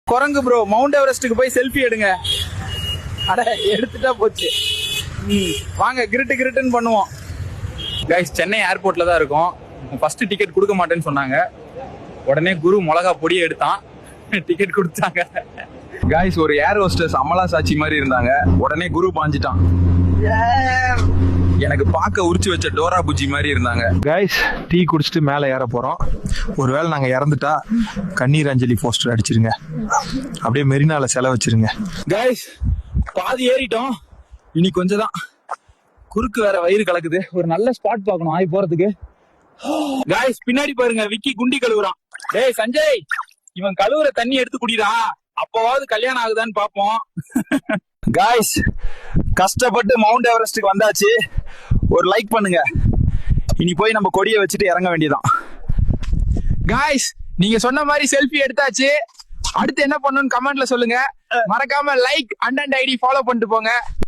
குரங்கு bro mount எவரெஸ்டுக்கு போய் selfie எடுங்க. அட எடுத்துட்டா போச்சு. வாங்க கிரிட்டுன்னு பண்ணுவோம். கைஸ் சென்னை ஏர்போர்ட்ல தான் இருக்கோம். ஃபர்ஸ்ட் டிக்கெட் கொடுக்க மாட்டேன்னு சொன்னாங்க. உடனே குரு மிளகா பொடியை எடுத்தான், டிக்கெட் கொடுத்தாங்க. கைஸ் ஒரு ஏர் ஹோஸ்டஸ் அமலா சாட்சி மாதிரி இருந்தாங்க. உடனே குரு பாஞ்சிட்டான். எனக்கு பார்க்க உரிச்சு வச்ச டோரா புஜி மாதிரி இருந்தாங்க. கைஸ் டீ குடிச்சிட்டு மேலே ஏற போறோம். ஒருவேளை நாங்க இறந்துட்டா கண்ணீர் அஞ்சலி போஸ்டர் அடிச்சிருங்க, அப்படியே மெரினால செலவு வச்சிருங்க. கைஸ் பாதி ஏறிட்டோம், இனி கொஞ்சம் தான். குறுக்கு வேற வயிறு கலக்குது. ஒரு நல்ல ஸ்பாட் பார்க்கணும் ஆகி போறதுக்கு. கைஸ் பின்னாடி பாருங்க, விக்கி குண்டி கழுவுறான். டேய் சஞ்சய், இவன் கழுவுற தண்ணி எடுத்து குடிடா, அப்பவாவது கல்யாணம் ஆகுதான்னு பாப்போம். கைஸ் கஷ்டப்பட்டு மவுண்ட் எவரெஸ்டுக்கு வந்தாச்சு. ஒரு லைக் பண்ணுங்க. இனி போய் நம்ம கொடியை வச்சுட்டு இறங்க வேண்டியதான். கைஸ் நீங்க சொன்ன மாதிரி செல்ஃபி எடுத்தாச்சு. அடுத்து என்ன பண்ணணும்னு கமெண்ட்ல சொல்லுங்க. மறக்காம லைக் அண்ட் ஐடி ஃபாலோ பண்ணிட்டு போங்க.